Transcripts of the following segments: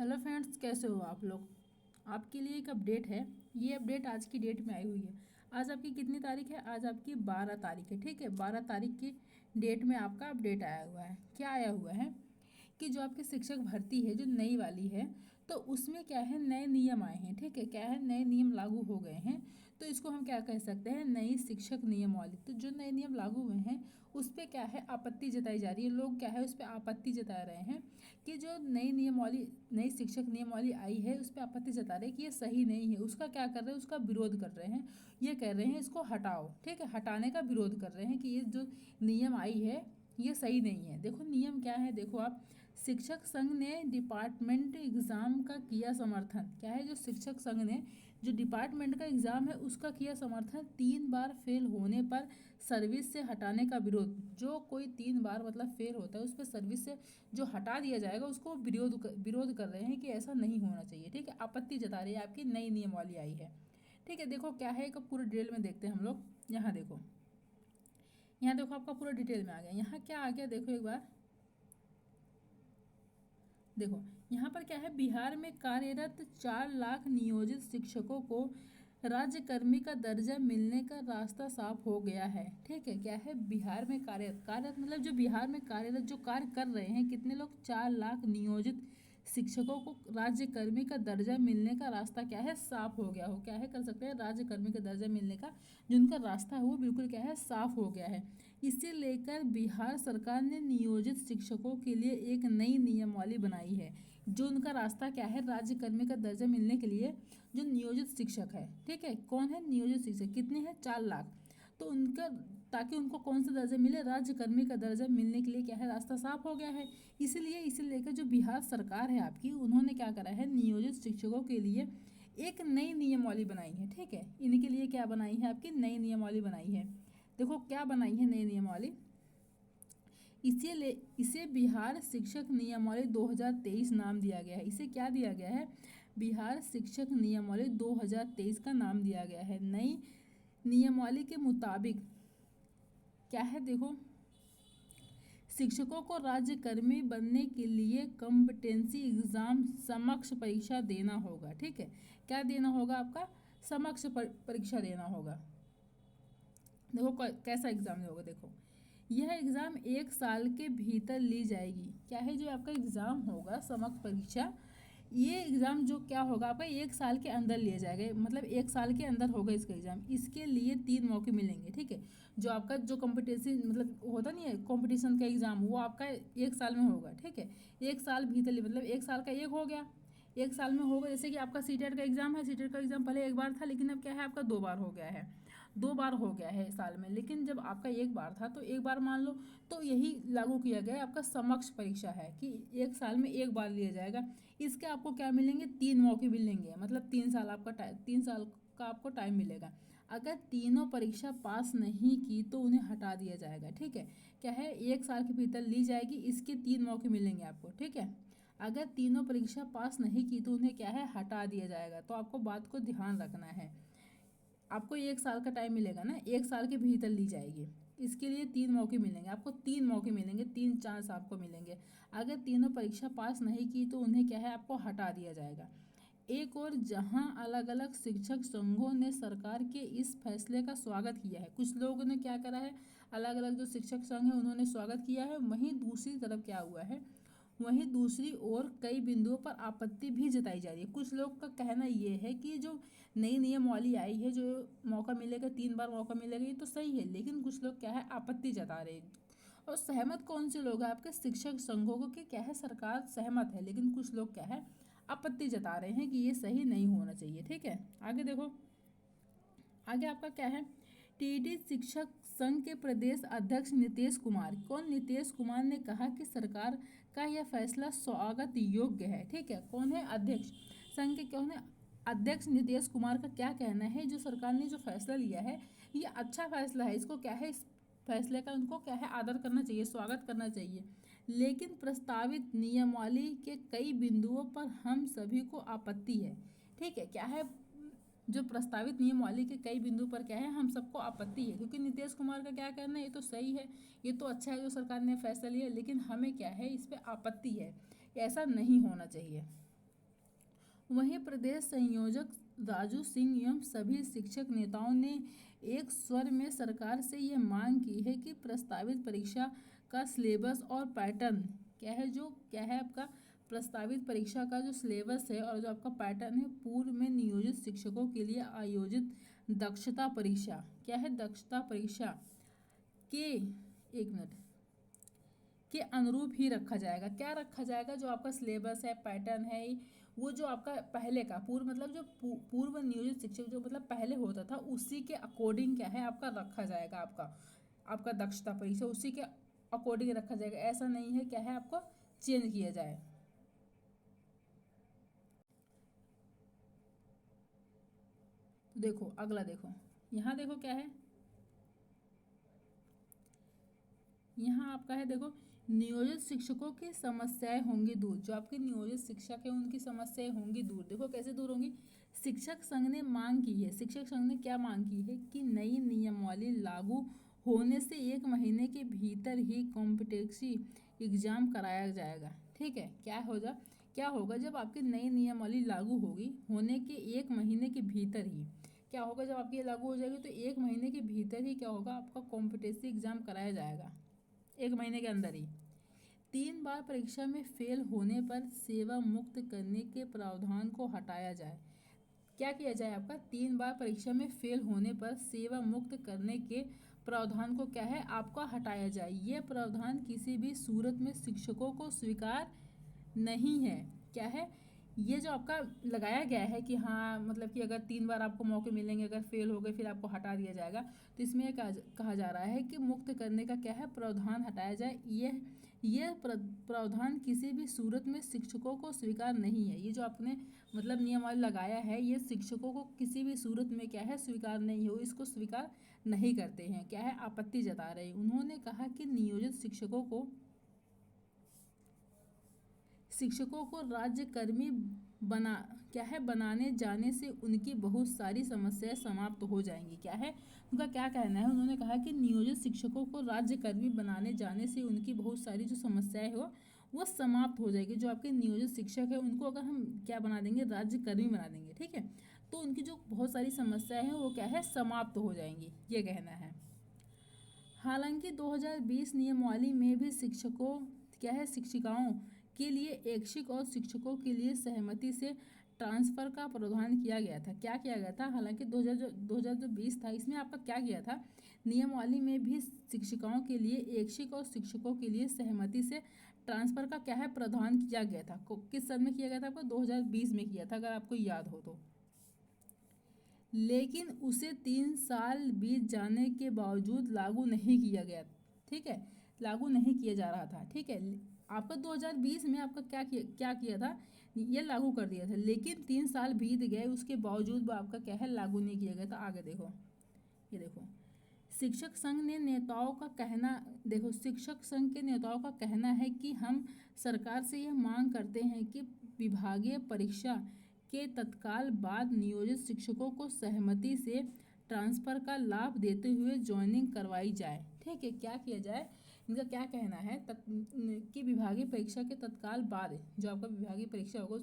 Hello friends, कैसे हो आप लोग। आपके लिए एक अपडेट है। ये अपडेट आज की डेट में आई हुई है। आज आपकी कितनी तारीख है? आज आपकी 12 तारीख है। ठीक है, 12 तारीख की डेट में आपका अपडेट आया हुआ है। क्या आया हुआ है कि जो आपकी शिक्षक भर्ती है जो नई वाली है, तो उसमें क्या है, नए नियम आए हैं। ठीक है, क्या है, नए नियम लागू हो गए हैं। तो इसको हम क्या कह सकते हैं, नई शिक्षक नियमावली। तो जो नए नियम लागू हुए हैं उस पर क्या है, आपत्ति जताई जा रही है। लोग क्या है, उस पर आपत्ति जता रहे हैं कि जो नई नियमावली, नई शिक्षक नियमावली आई है उस पर आपत्ति जता रहे हैं कि ये सही नहीं है। उसका क्या कर रहे हैं, उसका विरोध कर रहे हैं। ये कह रहे हैं इसको हटाओ। ठीक है, हटाने का विरोध कर रहे हैं कि ये जो नियम आई है ये सही नहीं है। देखो नियम क्या है, देखो आप, शिक्षक संघ ने डिपार्टमेंट एग्ज़ाम का किया समर्थन। क्या है, जो शिक्षक संघ ने जो डिपार्टमेंट का एग्ज़ाम है उसका किया समर्थन। 3 बार फेल होने पर सर्विस से हटाने का विरोध। जो कोई 3 बार मतलब फेल होता है उस पर सर्विस से जो हटा दिया जाएगा उसको विरोध कर रहे हैं कि ऐसा नहीं होना चाहिए। ठीक है, आपत्ति जता रही है, आपकी नई नियम वाली आई है। ठीक है, देखो क्या है, एक पूरे डिटेल में देखते हैं हम लोग। यहाँ देखो, यहाँ देखो आपका पूरा डिटेल में आ गया। यहाँ क्या आ गया देखो एक बार, देखो यहाँ पर क्या है, बिहार में कार्यरत 4 लाख नियोजित शिक्षकों को राज्यकर्मी का दर्जा मिलने का रास्ता साफ हो गया है। ठीक है, क्या है, बिहार में कार्यरत, कार्यरत मतलब जो बिहार में कार्यरत जो कार्य कर रहे हैं, कितने लोग, 4 लाख नियोजित शिक्षकों को राज्यकर्मी का दर्जा मिलने का रास्ता क्या है, साफ हो गया हो। क्या है, कर सकते हैं, राज्यकर्मी का दर्जा मिलने का जो उनका रास्ता है वो बिल्कुल क्या है, साफ हो गया है। इसे लेकर बिहार सरकार ने नियोजित शिक्षकों के लिए एक नई नियमावली बनाई है। जो उनका रास्ता क्या है, राज्यकर्मी का दर्जा मिलने के लिए जो नियोजित शिक्षक है, ठीक है, कौन है नियोजित शिक्षक, कितने हैं, 4 लाख। तो उनका, ताकि उनको कौन सा दर्जा मिले, राज्यकर्मी का दर्जा मिलने के लिए क्या है, रास्ता साफ हो गया है। इसलिए इसे लेकर जो बिहार सरकार है आपकी, उन्होंने क्या करा है, नियोजित शिक्षकों के लिए एक नई नियमावली बनाई है। ठीक है, इनके लिए क्या बनाई है, आपकी नई नियमावली बनाई है। देखो क्या बनाई है नई नियमावली, इसे बिहार शिक्षक नियमावली 2023 नाम दिया गया है। इसे क्या दिया गया है, बिहार शिक्षक नियमावली 2023 का नाम दिया गया है। नई नियमावली के मुताबिक क्या है, देखो, शिक्षकों को राज्यकर्मी बनने के लिए कॉम्पिटेंसी एग्जाम समक्ष परीक्षा देना होगा। ठीक है, क्या देना होगा, आपका समक्ष परीक्षा देना होगा। देखो कैसा एग्जाम होगा, देखो यह एग्ज़ाम 1 साल के भीतर ली जाएगी। क्या है, जो आपका एग्ज़ाम होगा समक्ष परीक्षा, ये एग्ज़ाम जो क्या होगा आपका 1 साल के अंदर लिया जाएगा। मतलब 1 साल के अंदर होगा इसका एग्ज़ाम। इसके लिए 3 मौके मिलेंगे। ठीक है, जो आपका जो कॉम्पिटिशन मतलब होता नहीं है कॉम्पिटिशन का एग्ज़ाम, वो आपका 1 साल में होगा। ठीक है, 1 साल भीतर मतलब 1 साल का एक हो गया, 1 साल में होगा। जैसे कि आपका सीटेट का एग्ज़ाम है, सीटेट का एग्ज़ाम पहले 1 बार था, लेकिन अब क्या है, आपका 2 बार हो गया है। 2 बार हो गया है साल में, लेकिन जब आपका 1 बार था तो 1 बार मान लो, तो यही लागू किया गया है। आपका समक्ष परीक्षा है कि 1 साल में 1 बार लिया जाएगा। इसके आपको क्या मिलेंगे, 3 मौके मिलेंगे। मतलब 3 साल आपका 3 साल का आपको टाइम मिलेगा। अगर तीनों परीक्षा पास नहीं की तो उन्हें हटा दिया जाएगा। ठीक है, क्या है, 1 साल के भीतर ली जाएगी, इसके 3 मौके मिलेंगे आपको। ठीक है, अगर तीनों परीक्षा पास नहीं की तो उन्हें क्या है, हटा दिया जाएगा। तो आपको बात को ध्यान रखना है। आपको 1 साल का टाइम मिलेगा ना, 1 साल के भीतर ली जाएगी। इसके लिए 3 मौके मिलेंगे आपको, 3 मौके मिलेंगे, 3 चांस आपको मिलेंगे। अगर तीनों परीक्षा पास नहीं की तो उन्हें क्या है, आपको हटा दिया जाएगा। एक और जहां अलग अलग शिक्षक संघों ने सरकार के इस फैसले का स्वागत किया है, कुछ लोगों ने क्या करा है, अलग अलग जो शिक्षक संघ है उन्होंने स्वागत किया है, वहीं दूसरी तरफ क्या हुआ है, वहीं दूसरी ओर कई बिंदुओं पर आपत्ति भी जताई जा रही है। कुछ लोग का कहना ये है कि जो नई नियमावली आई है, जो मौका मिलेगा, 3 बार मौका मिलेगा, ये तो सही है, लेकिन कुछ लोग क्या है, आपत्ति जता रहे हैं। और सहमत कौन से लोग हैं, आपके शिक्षक संघों को, कि क्या है, सरकार सहमत है, लेकिन कुछ लोग क्या है, आपत्ति जता रहे हैं कि ये सही नहीं होना चाहिए। ठीक है, आगे देखो, आगे आपका क्या है, टीईटी शिक्षक संघ के प्रदेश अध्यक्ष नीतीश कुमार, कौन, नीतीश कुमार ने कहा कि सरकार का यह फैसला स्वागत योग्य है। ठीक है, कौन है, अध्यक्ष संघ के, कौन है, अध्यक्ष नीतीश कुमार का क्या कहना है, जो सरकार ने जो फैसला लिया है ये अच्छा फैसला है, इसको क्या है, इस फैसले का उनको क्या है, आदर करना चाहिए, स्वागत करना चाहिए। लेकिन प्रस्तावित नियमावली के कई बिंदुओं पर हम सभी को आपत्ति है। ठीक है, क्या है, जो प्रस्तावित नियमावली के कई बिंदु पर क्या है, हम सबको आपत्ति है। क्योंकि नीतीश कुमार का क्या कहना है, ये तो सही है, ये तो अच्छा है जो सरकार ने फैसला लिया, लेकिन हमें क्या है, इस पर आपत्ति है, ऐसा नहीं होना चाहिए। वहीं प्रदेश संयोजक राजू सिंह एवं सभी शिक्षक नेताओं ने एक स्वर में सरकार से यह मांग की है कि प्रस्तावित परीक्षा का सिलेबस और पैटर्न क्या है आपका प्रस्तावित परीक्षा का जो सिलेबस है और जो आपका पैटर्न है पूर्व में नियोजित शिक्षकों के लिए आयोजित दक्षता परीक्षा दक्षता परीक्षा के एक मिनट के अनुरूप ही रखा जाएगा। क्या रखा जाएगा? जो आपका सिलेबस है, पैटर्न है, वो जो आपका पहले का पूर्व मतलब जो पूर्व नियोजित शिक्षक जो मतलब पहले होता था उसी के अकॉर्डिंग क्या है आपका रखा जाएगा। आपका दक्षता परीक्षा उसी के अकॉर्डिंग रखा जाएगा। ऐसा नहीं है क्या है आपको चेंज किया जाए। देखो अगला, देखो यहाँ देखो क्या है, यहाँ आपका है देखो नियोजित शिक्षकों की समस्याएं होंगी दूर। जो आपके नियोजित शिक्षक है उनकी समस्याएं होंगी दूर। देखो कैसे दूर होंगी। शिक्षक संघ ने मांग की है, शिक्षक संघ ने क्या मांग की है कि नई नियमावली लागू होने से 1 महीने के भीतर ही कॉम्पिटेंसी एग्जाम कराया जाएगा। ठीक है, क्या होगा जब आपकी नई नियमावली लागू होगी, होने के 1 महीने के भीतर ही क्या होगा, जब आपकी लागू हो जाएगी तो 1 महीने के भीतर ही क्या होगा आपका कॉम्पिटेंसी एग्जाम कराया जाएगा। 1 महीने के अंदर ही 3 बार परीक्षा में फेल होने पर सेवा मुक्त करने के प्रावधान को हटाया जाए। क्या किया जाए आपका 3 बार परीक्षा में फेल होने पर सेवा मुक्त करने के प्रावधान को क्या है आपका हटाया जाए। यह प्रावधान किसी भी सूरत में शिक्षकों को स्वीकार नहीं है। क्या है ये जो आपका लगाया गया है कि हाँ मतलब कि अगर 3 बार आपको मौके मिलेंगे, अगर फेल हो गए फिर आपको हटा दिया जाएगा। तो इसमें यह कहा जा रहा है कि मुक्त करने का क्या है प्रावधान हटाया जाए। यह प्रावधान किसी भी सूरत में शिक्षकों को स्वीकार नहीं है। ये जो आपने मतलब नियमावली लगाया है ये शिक्षकों को किसी भी सूरत में क्या है स्वीकार नहीं है, इसको स्वीकार नहीं करते हैं। क्या है आपत्ति जता रहे हैं। उन्होंने कहा कि नियोजित शिक्षकों को राज्यकर्मी बनाने जाने से उनकी बहुत सारी समस्याएं समाप्त हो जाएंगी। क्या है उनका क्या कहना है, उन्होंने कहा कि नियोजित शिक्षकों को राज्यकर्मी बनाने जाने से उनकी बहुत सारी जो समस्याएं हो वो समाप्त हो जाएगी। जो आपके नियोजित शिक्षक है उनको अगर हम क्या बना देंगे राज्यकर्मी बना देंगे, ठीक है, तो उनकी जो बहुत सारी समस्याएं हैं वो क्या है समाप्त हो जाएंगी, ये कहना है। हालांकि 2020 नियमावली में भी शिक्षिकाओं के लिए ऐच्छिक और शिक्षकों के लिए सहमति से ट्रांसफ़र का प्रावधान किया गया था। क्या किया गया था? हालांकि 2020 था इसमें आपका क्या किया था नियमावली में भी शिक्षिकाओं के लिए ऐच्छिक और शिक्षकों के लिए सहमति से ट्रांसफ़र का क्या है प्रावधान किया गया था। किस सन में किया गया था? आपको 2020 में किया था अगर आपको याद हो तो। लेकिन उसे 3 साल बीत जाने के बावजूद लागू नहीं किया गया। ठीक है, लागू नहीं किया जा रहा था। ठीक है, आपका 2020 में आपका क्या किया था ये लागू कर दिया था, लेकिन 3 साल बीत गए उसके बावजूद आपका क्या है लागू नहीं किया गया था। आगे देखो, ये देखो शिक्षक संघ के नेताओं का कहना है कि हम सरकार से यह मांग करते हैं कि विभागीय परीक्षा के तत्काल बाद नियोजित शिक्षकों को सहमति से ट्रांसफ़र का लाभ देते हुए ज्वाइनिंग करवाई जाए। ठीक है, क्या किया जाए, इनका क्या कहना है कि विभागीय परीक्षा के तत्काल बाद जो आपका विभागीय परीक्षा होगा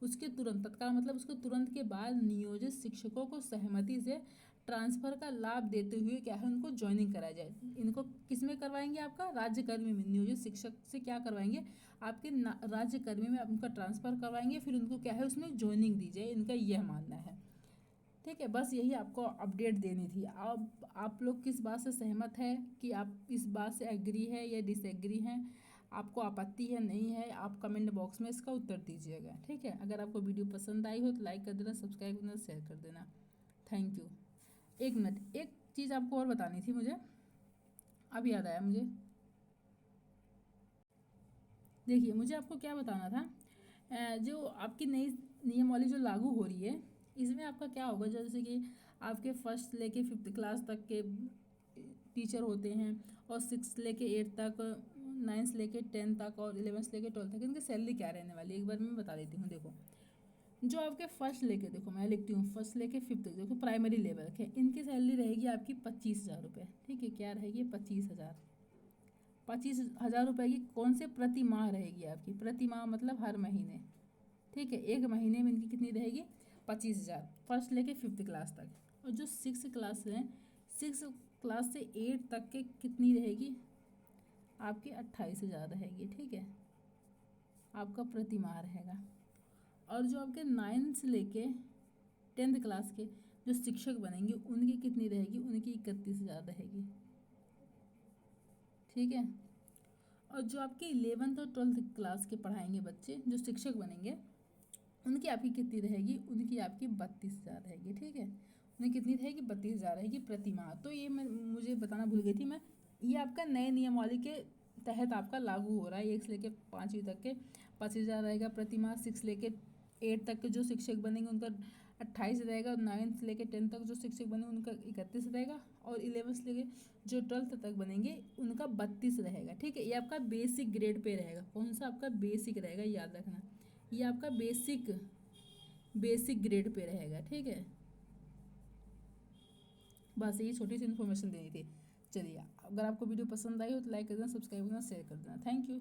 उसके तुरंत तत्काल मतलब उसके तुरंत के बाद नियोजित शिक्षकों को सहमति से ट्रांसफ़र का लाभ देते हुए क्या है उनको ज्वाइनिंग कराया जाए। इनको किस में करवाएंगे? आपका राज्यकर्मी में। नियोजित शिक्षक से क्या करवाएंगे आपके राज्यकर्मी में उनका ट्रांसफ़र करवाएंगे, फिर उनको क्या है उसमें ज्वाइनिंग दी जाए, इनका यह मानना है। ठीक है, बस यही आपको अपडेट देनी थी। अब आप लोग किस बात से सहमत है कि आप इस बात से एग्री है या डिसएग्री हैं, आपको आपत्ति है नहीं है, आप कमेंट बॉक्स में इसका उत्तर दीजिएगा। ठीक है, अगर आपको वीडियो पसंद आई हो तो लाइक कर देना, सब्सक्राइब कर देना, शेयर कर देना। Thank you. एक मिनट, एक चीज़ आपको और बतानी थी मुझे, अब याद आया मुझे। देखिए मुझे आपको क्या बताना था, जो आपकी नई नियमावली जो लागू हो रही है इसमें आपका क्या होगा, जैसे कि आपके 1st लेके 5th क्लास तक के टीचर होते हैं और 6 लेके 8 तक, 9th लेके 10 तक और 11th लेके 12 तक, इनकी सैलरी क्या रहने वाली है एक बार मैं बता देती हूँ। देखो जो आपके 1st लेके, देखो मैं लिखती हूँ 1st लेके 5th तक देखो प्राइमरी लेवल के, इनकी सैलरी रहेगी आपकी 25,000 रुपये। ठीक है, क्या रहेगी? 25,000 रुपये की कौन से प्रति माह रहेगी आपकी? प्रति माह मतलब हर महीने। ठीक है। एक महीने में इनकी कितनी रहेगी? 25,000, फर्स्ट लेके 5th क्लास तक। और जो 6th क्लास है, 6th क्लास से 8 तक के कितनी रहेगी आपकी? 28,000 रहेगी, ठीक है, आपका प्रति माह रहेगा। और जो आपके 9th से लेके 10th क्लास के जो शिक्षक बनेंगे उनकी कितनी रहेगी? उनकी 31,000 रहेगी, ठीक है। और जो आपके 11th और 12th क्लास के पढ़ाएंगे बच्चे जो शिक्षक बनेंगे उनकी आपकी कितनी रहेगी? उनकी आपकी 32,000 रहेगी, ठीक है। उनकी कितनी रहेगी? 32,000 रहेगी प्रति माह। तो ये मैं मुझे बताना भूल गई थी मैं, ये आपका नए नियमावली के तहत आपका लागू हो रहा है। 1 से लेके 5वीं तक के 25,000 रहेगा प्रति माह, 6 लेके 8 तक के जो शिक्षक बनेंगे उनका 28 रहेगा, 9 से लेके 10 तक जो शिक्षक बनेंगे उनका 31 रहेगा, और 11 से लेके जो 12th तक बनेंगे उनका 32 रहेगा, ठीक है। ये आपका बेसिक ग्रेड पे रहेगा। कौन सा? आपका बेसिक रहेगा, याद रखना, ये आपका बेसिक ग्रेड पे रहेगा, ठीक है। बस यही छोटी सी इन्फॉर्मेशन देनी थी। चलिए, अगर आपको वीडियो पसंद आई हो तो लाइक कर देना, सब्सक्राइब करना, शेयर कर देना। Thank you.